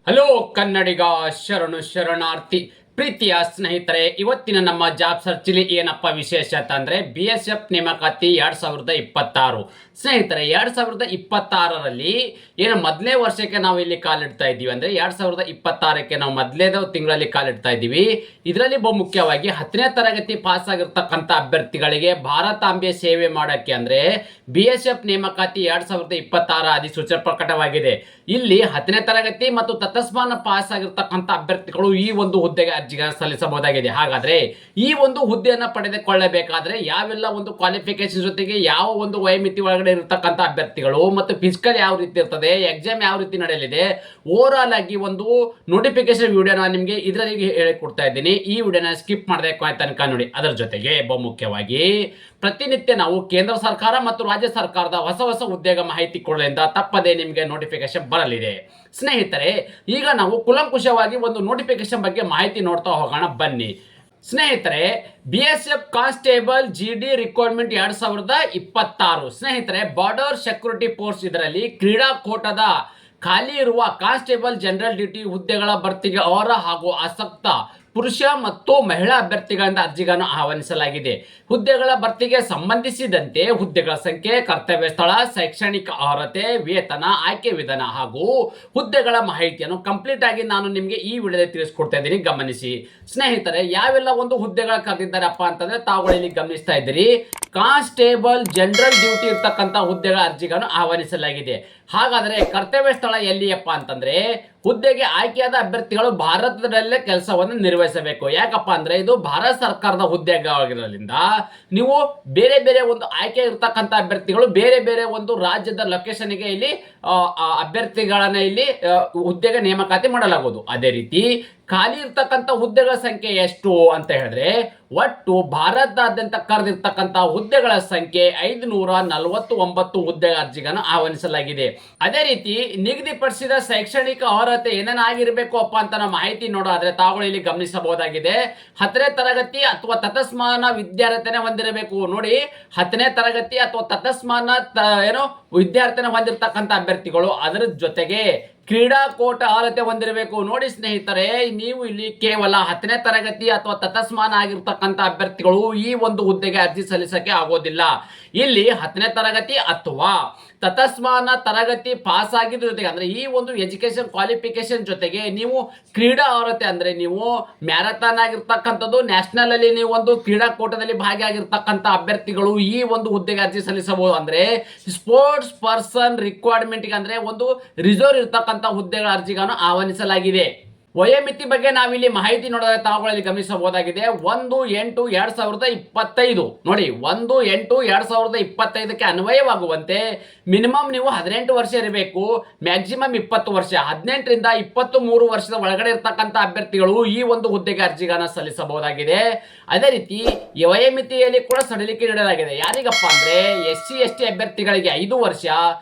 Hello ಕನ್ನಡಿಗ ಶರಣು ಶರಣಾರ್ಥಿ ಪ್ರೀತಿಯ ಸ್ನೇಹಿತರೆ, ಇವತ್ತಿನ ನಮ್ಮ ಜಾಬ್ ಸರ್ಚಲ್ಲಿ ಏನಪ್ಪ ವಿಶೇಷ ಅಂತಂದ್ರೆ BSF ನೇಮಕಾತಿ 2026. ಸ್ನೇಹಿತರೆ, 2026ರಲ್ಲಿ ಏನು ಮೊದಲನೇ ವರ್ಷಕ್ಕೆ ನಾವು ಇಲ್ಲಿ ಕಾಲಿಡ್ತಾ ಇದ್ದೀವಿ ಅಂದ್ರೆ 2026ಕ್ಕೆ ನಾವು ಮೊದಲನೇ ತಿಂಗಳಲ್ಲಿ ಕಾಲಿಡ್ತಾ ಇದ್ದೀವಿ. ಇದರಲ್ಲಿ ಬಹು ಮುಖ್ಯವಾಗಿ 10ನೇ ತರಗತಿ ಪಾಸ್ ಆಗಿರ್ತಕ್ಕಂಥ ಅಭ್ಯರ್ಥಿಗಳಿಗೆ ಭಾರತಾಂಬೆ ಸೇವೆ ಮಾಡೋಕ್ಕೆ ಅಂದ್ರೆ BSF ನೇಮಕಾತಿ 2026 ಅಧಿಸೂಚನೆ ಪ್ರಕಟವಾಗಿದೆ. ಇಲ್ಲಿ 10ನೇ ತರಗತಿ ಮತ್ತು ತತ್ಸಮಾನ ಪಾಸ್ ಆಗಿರ್ತಕ್ಕಂಥ ಅಭ್ಯರ್ಥಿಗಳು ಈ ಒಂದು ಹುದ್ದೆಗೆ ಅರ್ಜಿಗಳನ್ನು ಸಲ್ಲಿಸಬಹುದಾಗಿದೆ. ಹಾಗಾದ್ರೆ ಈ ಒಂದು ಹುದ್ದೆಯನ್ನು ಪಡೆದುಕೊಳ್ಳಬೇಕಾದ್ರೆ ಯಾವೆಲ್ಲ ಒಂದು ಕ್ವಾಲಿಫಿಕೇಶನ್ ಜೊತೆಗೆ ಯಾವ ಒಂದು ವಯೋಮಿತಿ ಒಳಗಡೆ ಇರತಕ್ಕಂಥ ಅಭ್ಯರ್ಥಿಗಳು ಮತ್ತು ಫಿಸಿಕಲ್ ಯಾವ ರೀತಿ ಇರ್ತದೆ, ಎಕ್ಸಾಮ್ ಯಾವ ರೀತಿ ನಡೆಯಲಿದೆ, ಓವರ್ ಆಲ್ ಆಗಿ ಒಂದು ನೋಟಿಫಿಕೇಶನ್ ವಿಡಿಯೋನ ನಿಮಗೆ ಇದರಲ್ಲಿ ಹೇಳಿಕೊಡ್ತಾ ಇದ್ದೀನಿ. ಈ ವಿಡಿಯೋನ ಸ್ಕಿಪ್ ಮಾಡದೆ ತನಕ ನೋಡಿ. ಅದರ ಜೊತೆಗೆ ಬಹು ಮುಖ್ಯವಾಗಿ ಪ್ರತಿನಿತ್ಯ ನಾವು ಕೇಂದ್ರ ಸರ್ಕಾರ ಮತ್ತು ರಾಜ್ಯ ಸರ್ಕಾರದ ಹೊಸ ಹೊಸ ಉದ್ಯೋಗ ಮಾಹಿತಿ ಕೊಡಲಿಂದ ತಪ್ಪದೇ ನಿಮಗೆ ನೋಟಿಫಿಕೇಶನ್ ಬರಲಿದೆ. ಸ್ನೇಹಿತರೆ, ಈಗ ನಾವು ಕುಲಂಕುಷವಾಗಿ ಒಂದು ನೋಟಿಫಿಕೇಶನ್ ಬಗ್ಗೆ ಮಾಹಿತಿ ನೋಡ್ತಾ ಹೋಗೋಣ ಬನ್ನಿ. ಸ್ನೇಹಿತರೆ, BSF ಕಾನ್ಸ್ಟೇಬಲ್ GD ರಿಕ್ವೈರ್ಮೆಂಟ್ 2026. ಸ್ನೇಹಿತರೆ, ಬಾರ್ಡರ್ ಸೆಕ್ಯೂರಿಟಿ ಫೋರ್ಸ್ ಇದರಲ್ಲಿ ಕ್ರೀಡಾಕೂಟದ ಖಾಲಿ ಇರುವ ಕಾನ್ಸ್ಟೇಬಲ್ ಜನರಲ್ ಡ್ಯೂಟಿ ಹುದ್ದೆಗಳ ಭರ್ತಿಗೆ ಅರ್ಹ ಹಾಗೂ ಆಸಕ್ತ ಪುರುಷ ಮತ್ತು ಮಹಿಳಾ ಅಭ್ಯರ್ಥಿಗಳಿಂದ ಅರ್ಜಿಗಳನ್ನು ಆಹ್ವಾನಿಸಲಾಗಿದೆ. ಹುದ್ದೆಗಳ ಭರ್ತಿಗೆ ಸಂಬಂಧಿಸಿದಂತೆ ಹುದ್ದೆಗಳ ಸಂಖ್ಯೆ, ಕರ್ತವ್ಯ ಸ್ಥಳ, ಶೈಕ್ಷಣಿಕ ಅರ್ಹತೆ, ವೇತನ, ಆಯ್ಕೆ ವಿಧಾನ ಹಾಗೂ ಹುದ್ದೆಗಳ ಮಾಹಿತಿಯನ್ನು ಕಂಪ್ಲೀಟ್ ಆಗಿ ನಾನು ನಿಮಗೆ ಈ ವಿಡಿಯೋದಲ್ಲಿ ತಿಳಿಸ್ಕೊಡ್ತಾ ಇದ್ದೀನಿ, ಗಮನಿಸಿ. ಸ್ನೇಹಿತರೆ, ಯಾವೆಲ್ಲ ಒಂದು ಹುದ್ದೆಗಳು ಕರೆದಿದ್ದಾರಪ್ಪ ಅಂತಂದ್ರೆ ತಾವುಗಳಲ್ಲಿ ಗಮನಿಸ್ತಾ ಇದ್ದೀರಿ. ಕಾನ್ಸ್ಟೇಬಲ್ ಜನರಲ್ ಡ್ಯೂಟಿ ಇರ್ತಕ್ಕಂಥ ಹುದ್ದೆಗಳ ಅರ್ಜಿಗಳನ್ನು ಆಹ್ವಾನಿಸಲಾಗಿದೆ. ಹಾಗಾದರೆ ಕರ್ತವ್ಯ ಸ್ಥಳ ಎಲ್ಲಿಯಪ್ಪ ಅಂತಂದ್ರೆ ಹುದ್ದೆಗೆ ಆಯ್ಕೆಯಾದ ಅಭ್ಯರ್ಥಿಗಳು ಭಾರತದಲ್ಲೇ ಕೆಲಸವನ್ನು ನಿರ್ವಹಿಸಬೇಕು. ಯಾಕಪ್ಪ ಅಂದ್ರೆ ಇದು ಭಾರತ ಸರ್ಕಾರದ ಹುದ್ದೆಗಾಗಿರೋದ್ರಿಂದ ನೀವು ಬೇರೆ ಬೇರೆ ಒಂದು ಆಯ್ಕೆ ಇರ್ತಕ್ಕಂಥ ಅಭ್ಯರ್ಥಿಗಳು ಬೇರೆ ಬೇರೆ ಒಂದು ರಾಜ್ಯದ ಲೊಕೇಶನ್ಗೆ ಇಲ್ಲಿ ಅಭ್ಯರ್ಥಿಗಳನ್ನ ಇಲ್ಲಿ ಹುದ್ದೆಗೆ ನೇಮಕಾತಿ ಮಾಡಲಾಗುವುದು. ಅದೇ ರೀತಿ ಖಾಲಿ ಇರ್ತಕ್ಕಂಥ ಹುದ್ದೆಗಳ ಸಂಖ್ಯೆ ಎಷ್ಟು ಅಂತ ಹೇಳಿದ್ರೆ ಒಟ್ಟು ಭಾರತದಾದ್ಯಂತ ಕರೆದಿರ್ತಕ್ಕಂಥ ಹುದ್ದೆಗಳ ಸಂಖ್ಯೆ 549 ಹುದ್ದೆ ಅರ್ಜಿಗಳನ್ನು ಆಹ್ವಾನಿಸಲಾಗಿದೆ. ಅದೇ ರೀತಿ ನಿಗದಿಪಡಿಸಿದ ಶೈಕ್ಷಣಿಕ ಅರ್ಹತೆ ಏನೇನಾಗಿರ್ಬೇಕು ಅಪ್ಪ ಅಂತ ನಾವು ಮಾಹಿತಿ ನೋಡೋದಾದ್ರೆ ತಾವುಗಳು ಇಲ್ಲಿ ಗಮನಿಸಬಹುದಾಗಿದೆ. 10ನೇ ತರಗತಿ ಅಥವಾ ತತ್ಸಮಾನ ವಿದ್ಯಾರ್ಥಿನೇ ಹೊಂದಿರಬೇಕು. ನೋಡಿ, 10ನೇ ತರಗತಿ ಅಥವಾ ತತ್ಸಮಾನ ವಿದ್ಯಾರ್ಥಿನ ಹೊಂದಿರತಕ್ಕಂಥ ಅಭ್ಯರ್ಥಿಗಳು ಅದರ ಜೊತೆಗೆ ಕ್ರೀಡಾಕೂಟ ಅರ್ಹತೆ ಹೊಂದಿರಬೇಕು. ನೋಡಿ ಸ್ನೇಹಿತರೆ, ನೀವು ಇಲ್ಲಿ ಕೇವಲ 10ನೇ ತರಗತಿ ಅಥವಾ ತತ್ಸಮಾನ ಆಗಿರ್ತಕ್ಕಂಥ ಅಭ್ಯರ್ಥಿಗಳು ಈ ಒಂದು ಹುದ್ದೆಗೆ ಅರ್ಜಿ ಸಲ್ಲಿಸಕ್ಕೆ ಆಗೋದಿಲ್ಲ. ಇಲ್ಲಿ 10ನೇ ತರಗತಿ ಅಥವಾ ತತ್ಸಮಾನ ತರಗತಿ ಪಾಸ್ ಆಗಿದ್ರ ಜೊತೆಗೆ ಅಂದ್ರೆ ಈ ಒಂದು ಎಜುಕೇಶನ್ ಕ್ವಾಲಿಫಿಕೇಶನ್ ಜೊತೆಗೆ ನೀವು ಕ್ರೀಡಾ ಅರ್ಹತೆ ಅಂದ್ರೆ ನೀವು ಮ್ಯಾರಥಾನ್ ಆಗಿರ್ತಕ್ಕಂಥದ್ದು, ನ್ಯಾಷನಲ್ ಅಲ್ಲಿ ನೀವು ಒಂದು ಕ್ರೀಡಾಕೂಟದಲ್ಲಿ ಭಾಗಿಯಾಗಿರ್ತಕ್ಕಂಥ ಅಭ್ಯರ್ಥಿಗಳು ಈ ಒಂದು ಹುದ್ದೆಗೆ ಅರ್ಜಿ ಸಲ್ಲಿಸಬಹುದು. ಅಂದ್ರೆ ಸ್ಪೋರ್ಟ್ಸ್ ಪರ್ಸನ್ ರಿಕ್ವೈರ್ಮೆಂಟ್ ಅಂದ್ರೆ ಒಂದು ರಿಸರ್ವ್ ಇರ್ತಕ್ಕಂಥ ಹುದ್ದೆಗಳ ಅರ್ಜಿಗಳನ್ನು ಆಹ್ವಾನಿಸಲಾಗಿದೆ. ವಯೋಮಿತಿ ಬಗ್ಗೆ ನಾವಿಲ್ಲಿ ಮಾಹಿತಿ ನೋಡಿದ್ರೆ ತಾವುಗಳಲ್ಲಿ ಗಮನಿಸಬಹುದಾಗಿದೆ. 1/8/2025 ನೋಡಿ, 1/8/2025ಕ್ಕೆ ಅನ್ವಯವಾಗುವಂತೆ ಮಿನಿಮಮ್ ನೀವು 18 ವರ್ಷ ಇರಬೇಕು, ಮ್ಯಾಕ್ಸಿಮಮ್ 20 ವರ್ಷ. 18ರಿಂದ 23 ವರ್ಷದ ಒಳಗಡೆ ಇರ್ತಕ್ಕಂಥ ಅಭ್ಯರ್ಥಿಗಳು ಈ ಒಂದು ಹುದ್ದೆಗೆ ಅರ್ಜಿಗಳನ್ನು ಸಲ್ಲಿಸಬಹುದಾಗಿದೆ. ಅದೇ ರೀತಿ ಈ ವಯೋಮಿತಿಯಲ್ಲಿ ಕೂಡ ಸಡಿಲಿಕೆ ನೀಡಲಾಗಿದೆ. ಯಾರಿಗಪ್ಪ ಅಂದ್ರೆ SC/ST ಅಭ್ಯರ್ಥಿಗಳಿಗೆ 5 ವರ್ಷ,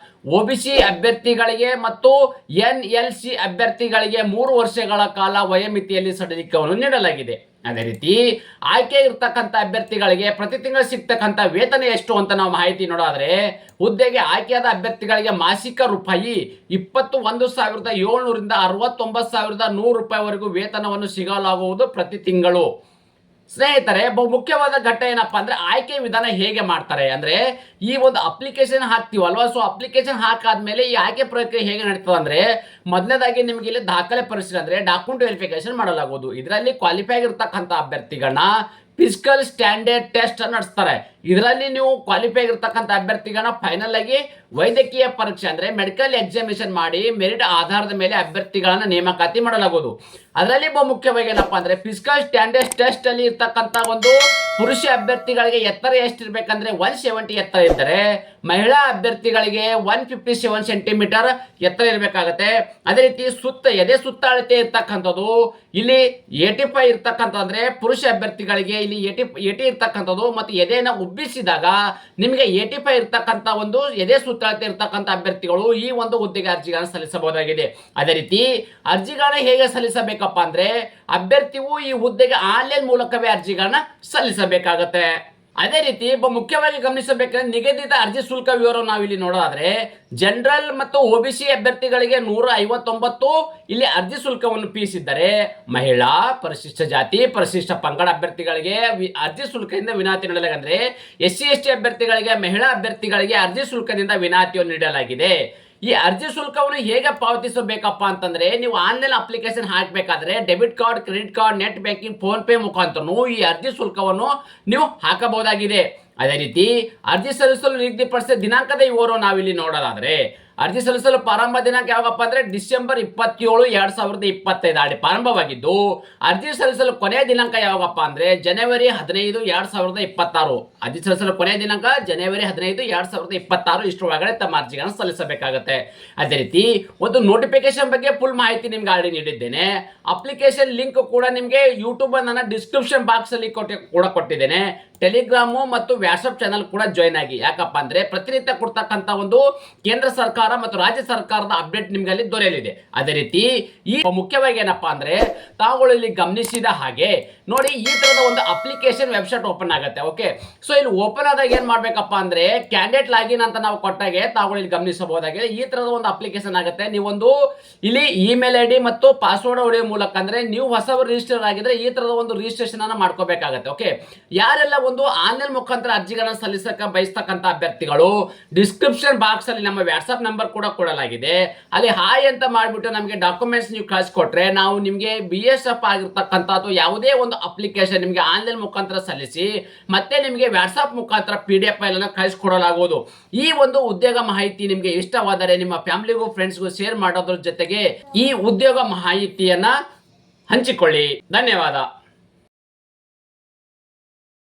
OBC ಅಭ್ಯರ್ಥಿಗಳಿಗೆ ಮತ್ತು NLC ಅಭ್ಯರ್ಥಿಗಳಿಗೆ 3 ವರ್ಷಗಳ ಕಾಲ ವಯೋಮಿತಿಯಲ್ಲಿ ಸಡಿಲಿಕೆಯನ್ನು ನೀಡಲಾಗಿದೆ. ಅದೇ ರೀತಿ ಆಯ್ಕೆ ಇರ್ತಕ್ಕಂಥ ಅಭ್ಯರ್ಥಿಗಳಿಗೆ ಪ್ರತಿ ತಿಂಗಳು ಸಿಗ್ತಕ್ಕಂಥ ವೇತನ ಎಷ್ಟು ಅಂತ ನಾವು ಮಾಹಿತಿ ನೋಡೋದಾದ್ರೆ ಹುದ್ದೆಗೆ ಆಯ್ಕೆಯಾದ ಅಭ್ಯರ್ಥಿಗಳಿಗೆ ಮಾಸಿಕ ರೂಪಾಯಿ 21,700ರಿಂದ 69,100 ವರೆಗೂ ವೇತನವನ್ನು ಸಿಗಲಾಗುವುದು ಪ್ರತಿ ತಿಂಗಳು. ಸ್ನೇಹಿತರೆ, ಬಹು ಮುಖ್ಯವಾದ ಘಟ್ಟ ಏನಪ್ಪಾ ಅಂದ್ರೆ ಆಯ್ಕೆ ವಿಧಾನ ಹೇಗೆ ಮಾಡ್ತಾರೆ ಅಂದ್ರೆ ಈ ಒಂದು ಅಪ್ಲಿಕೇಶನ್ ಹಾಕ್ತಿವಲ್ವಾ, ಸೊ ಅಪ್ಲಿಕೇಶನ್ ಹಾಕಾದ್ಮೇಲೆ ಈ ಆಯ್ಕೆ ಪ್ರಕ್ರಿಯೆ ಹೇಗೆ ನಡೀತದೆ ಅಂದ್ರೆ ಮೊದಲನೇದಾಗಿ ನಿಮಗೆ ಇಲ್ಲಿ ದಾಖಲೆ ಪರಿಶೀಲನೆ ಅಂದ್ರೆ ಡಾಕ್ಯುಮೆಂಟ್ ವೆರಿಫಿಕೇಶನ್ ಮಾಡಲಾಗುವುದು. ಇದರಲ್ಲಿ ಕ್ವಾಲಿಫೈ ಆಗಿರ್ತಕ್ಕಂಥ ಅಭ್ಯರ್ಥಿಗಳನ್ನ ಫಿಸಿಕಲ್ ಸ್ಟ್ಯಾಂಡರ್ಡ್ ಟೆಸ್ಟ್ ನಡೆಸ್ತಾರೆ. ಇದರಲ್ಲಿ ನೀವು ಕ್ವಾಲಿಫೈ ಆಗಿರ್ತಕ್ಕಂಥ ಅಭ್ಯರ್ಥಿಗಳನ್ನ ಫೈನಲ್ ಆಗಿ ವೈದ್ಯಕೀಯ ಪರೀಕ್ಷೆ ಅಂದ್ರೆ ಮೆಡಿಕಲ್ ಎಕ್ಸಾಮಿನೇಷನ್ ಮಾಡಿ ಮೆರಿಟ್ ಆಧಾರದ ಮೇಲೆ ಅಭ್ಯರ್ಥಿಗಳನ್ನ ನೇಮಕಾತಿ ಮಾಡಲಾಗುವುದು. ಅದರಲ್ಲಿ ಬಹು ಮುಖ್ಯವಾಗಿ ಏನಪ್ಪಾ ಅಂದ್ರೆ ಫಿಸಿಕಲ್ ಸ್ಟ್ಯಾಂಡರ್ಡ್ ಟೆಸ್ಟ್ ಅಲ್ಲಿ ಇರ್ತಕ್ಕಂಥ ಒಂದು ಪುರುಷ ಅಭ್ಯರ್ಥಿಗಳಿಗೆ ಎತ್ತರ ಎಷ್ಟಿರ್ಬೇಕಂದ್ರೆ 170 ಎತ್ತರ ಇದ್ದರೆ ಮಹಿಳಾ ಅಭ್ಯರ್ಥಿಗಳಿಗೆ 157 ಸೆಂಟಿಮೀಟರ್ ಎತ್ತರ ಇರಬೇಕಾಗತ್ತೆ. ಅದೇ ರೀತಿ ಎದೆ ಸುತ್ತ ಅಳತೆ ಇರ್ತಕ್ಕಂಥದ್ದು ಇಲ್ಲಿ 85 ಇರ್ತಕ್ಕಂಥ ಅಂದ್ರೆ ಪುರುಷ ಅಭ್ಯರ್ಥಿಗಳಿಗೆ ಇಲ್ಲಿ 80 ಇರ್ತಕ್ಕಂಥದ್ದು ಮತ್ತು ಎದೆಯನ್ನು ಉಬ್ಬಿಸಿದಾಗ ನಿಮಗೆ 85 ಇರ್ತಕ್ಕಂಥ ಒಂದು ಎದೆ ಸುತ್ತಳತೆ ಇರ್ತಕ್ಕಂಥ ಅಭ್ಯರ್ಥಿಗಳು ಈ ಒಂದು ಹುದ್ದೆಗೆ ಅರ್ಜಿಗಳನ್ನು ಸಲ್ಲಿಸಬಹುದಾಗಿದೆ. ಅದೇ ರೀತಿ ಅರ್ಜಿಗಳನ್ನ ಹೇಗೆ ಸಲ್ಲಿಸಬೇಕಪ್ಪ ಅಂದ್ರೆ ಅಭ್ಯರ್ಥಿಯು ಈ ಹುದ್ದೆಗೆ ಆನ್ಲೈನ್ ಮೂಲಕವೇ ಅರ್ಜಿಗಳನ್ನ ಸಲ್ಲಿಸಬೇಕಾಗತ್ತೆ. ಅದೇ ರೀತಿ ಮುಖ್ಯವಾಗಿ ಗಮನಿಸಬೇಕಂದ್ರೆ ನಿಗದಿತ ಅರ್ಜಿ ಶುಲ್ಕ ವಿವರ ನಾವಿಲ್ಲಿ ನೋಡೋದಾದ್ರೆ ಜನರಲ್ ಮತ್ತು ಒಬಿಸಿ ಅಭ್ಯರ್ಥಿಗಳಿಗೆ 159 ಇಲ್ಲಿ ಅರ್ಜಿ ಶುಲ್ಕವನ್ನು ಫೀಸಿದ್ದರೆ ಮಹಿಳಾ, ಪರಿಶಿಷ್ಟ ಜಾತಿ, ಪರಿಶಿಷ್ಟ ಪಂಗಡ ಅಭ್ಯರ್ಥಿಗಳಿಗೆ ಅರ್ಜಿ ಶುಲ್ಕದಿಂದ ವಿನಾಯಿತಿ ನೀಡಲಾಗಿದೆ. SC/ST ಅಭ್ಯರ್ಥಿಗಳಿಗೆ, ಮಹಿಳಾ ಅಭ್ಯರ್ಥಿಗಳಿಗೆ ಅರ್ಜಿ ಶುಲ್ಕದಿಂದ ವಿನಾಯಿತಿಯನ್ನು ನೀಡಲಾಗಿದೆ. ಈ ಅರ್ಜಿ ಶುಲ್ಕವನ್ನು ಹೇಗೆ ಪಾವತಿಸಬೇಕಪ್ಪ ಅಂತಂದ್ರೆ ನೀವು ಆನ್ಲೈನ್ ಅಪ್ಲಿಕೇಶನ್ ಹಾಕಬೇಕಾದ್ರೆ debit card, credit card, net banking, PhonePe ಮುಖಾಂತರ ಈ ಅರ್ಜಿ ಶುಲ್ಕವನ್ನು ನೀವು ಹಾಕಬಹುದಾಗಿದೆ. ಅದೇ ರೀತಿ ಅರ್ಜಿ ಸಲ್ಲಿಸಲು ನಿಗದಿಪಡಿಸಿದ ದಿನಾಂಕದ ವಿವರ ನಾವಿಲ್ಲಿ ನೋಡೋದಾದ್ರೆ ಅರ್ಜಿ ಸಲ್ಲಿಸಲು ಪ್ರಾರಂಭ ದಿನಾಂಕ ಯಾವಾಗಪ್ಪ ಅಂದ್ರೆ ಡಿಸೆಂಬರ್ 27, 2025 ಪ್ರಾರಂಭವಾಗಿದ್ದು ಅರ್ಜಿ ಸಲ್ಲಿಸಲು ಕೊನೆಯ ದಿನಾಂಕ ಯಾವಾಗಪ್ಪ ಅಂದ್ರೆ ಜನವರಿ 15, 2026. ಅರ್ಜಿ ಸಲ್ಲಿಸಲು ಕೊನೆಯ ದಿನಾಂಕ ಜನವರಿ 15, 2026 ಇಷ್ಟರ ಒಳಗಡೆ ತಮ್ಮ ಅರ್ಜಿಗಳನ್ನು ಸಲ್ಲಿಸಬೇಕಾಗುತ್ತೆ. ಅದೇ ರೀತಿ ಒಂದು ನೋಟಿಫಿಕೇಶನ್ ಬಗ್ಗೆ ಫುಲ್ ಮಾಹಿತಿ ನಿಮ್ಗೆ ಆಲ್ರೆಡಿ ನೀಡಿದ್ದೇನೆ. ಅಪ್ಲಿಕೇಶನ್ ಲಿಂಕ್ ಕೂಡ ನಿಮಗೆ ಯೂಟ್ಯೂಬ್ ನನ್ನ ಡಿಸ್ಕ್ರಿಪ್ಷನ್ ಬಾಕ್ಸ್ ಅಲ್ಲಿ ಕೊಟ್ಟಿದ್ದೇನೆ. ಟೆಲಿಗ್ರಾಮು ಮತ್ತು ವಾಟ್ಸ್ಆಪ್ ಚಾನಲ್ ಕೂಡ ಜಾಯ್ನ್ ಆಗಿ. ಯಾಕಪ್ಪ ಅಂದ್ರೆ ಪ್ರತಿನಿತ್ಯ ಕೊಡ್ತಕ್ಕಂಥ ಒಂದು ಕೇಂದ್ರ ಸರ್ಕಾರ ಮತ್ತು ರಾಜ್ಯ ಸರ್ಕಾರದ ಅಪ್ಡೇಟ್ ನಿಮ್ಗೆ ಅಲ್ಲಿ ದೊರೆಯಲಿದೆ. ಅದೇ ರೀತಿ ಈ ಮುಖ್ಯವಾಗಿ ಏನಪ್ಪಾ ಅಂದ್ರೆ ತಾವುಗಳು ಇಲ್ಲಿ ಗಮನಿಸಿದ ಹಾಗೆ ನೋಡಿ ಈ ತರದ ಒಂದು ಅಪ್ಲಿಕೇಶನ್ ವೆಬ್ಸೈಟ್ ಓಪನ್ ಆಗುತ್ತೆ. ಓಕೆ, ಸೊ ಇಲ್ಲಿ ಓಪನ್ ಆದಾಗ ಏನ್ ಮಾಡ್ಬೇಕಪ್ಪ ಅಂದ್ರೆ ಕ್ಯಾಂಡಿಡೇಟ್ ಲಾಗಿನ್ ಅಂತ ನಾವು ಕೊಟ್ಟಾಗೆ ತಾವುಗಳು ಇಲ್ಲಿ ಗಮನಿಸಬಹುದಾಗಿದೆ. ಈ ತರದ ಒಂದು ಅಪ್ಲಿಕೇಶನ್ ಆಗುತ್ತೆ. ನೀವೊಂದು ಇಲ್ಲಿ ಇಮೇಲ್ ID ಮತ್ತು ಪಾಸ್ವರ್ಡ್ ಹೊಡೆಯುವ ಮೂಲಕ ಅಂದ್ರೆ ನೀವು ಹೊಸವರು ರಿಜಿಸ್ಟರ್ ಆಗಿದ್ರೆ ಈ ತರದ ಒಂದು ರಿಜಿಸ್ಟ್ರೇಷನ್ ಅನ್ನ ಮಾಡ್ಕೋಬೇಕಾಗುತ್ತೆ. ಓಕೆ, ಯಾರೆಲ್ಲ ಒಂದು ಆನ್ಲೈನ್ ಮುಖಾಂತರ ಅರ್ಜಿಗಳನ್ನು ಸಲ್ಲಿಸಕ್ಕೆ ಬಯಸ್ತಕ್ಕಂಥ ಅಭ್ಯರ್ಥಿಗಳು ಡಿಸ್ಕ್ರಿಪ್ಷನ್ ಬಾಕ್ಸ್ ಅಲ್ಲಿ ನಮ್ಮ ವಾಟ್ಸ್ಆಪ್ ನಂಬರ್ ಕೂಡ ಕೊಡಲಾಗಿದೆ. ಅಲ್ಲಿ ಹಾಯ್ ಅಂತ ಮಾಡಿಬಿಟ್ಟು ನಮಗೆ ಡಾಕ್ಯುಮೆಂಟ್ಸ್ ನೀವು ಕಳಿಸ್ಕೊಟ್ರೆ ನಾವು ನಿಮಗೆ BSF ಆಗಿರ್ತಕ್ಕಂಥ ಅಥವಾ ಯಾವುದೇ ಒಂದು ಅಪ್ಲಿಕೇಶನ್ ನಿಮಗೆ ಆನ್ಲೈನ್ ಮುಖಾಂತರ ಸಲ್ಲಿಸಿ ಮತ್ತೆ ನಿಮಗೆ ವಾಟ್ಸ್ಆಪ್ ಮುಖಾಂತರ PDF ಫೈಲ್ ಅನ್ನು ಕಳಿಸ್ಕೊಡಲಾಗುವುದು. ಈ ಒಂದು ಉದ್ಯೋಗ ಮಾಹಿತಿ ನಿಮಗೆ ಇಷ್ಟವಾದರೆ ನಿಮ್ಮ ಫ್ಯಾಮಿಲಿಗೂ ಫ್ರೆಂಡ್ಸ್ಗೂ ಶೇರ್ ಮಾಡೋದ್ರ ಜೊತೆಗೆ ಈ ಉದ್ಯೋಗ ಮಾಹಿತಿಯನ್ನ ಹಂಚಿಕೊಳ್ಳಿ. ಧನ್ಯವಾದ.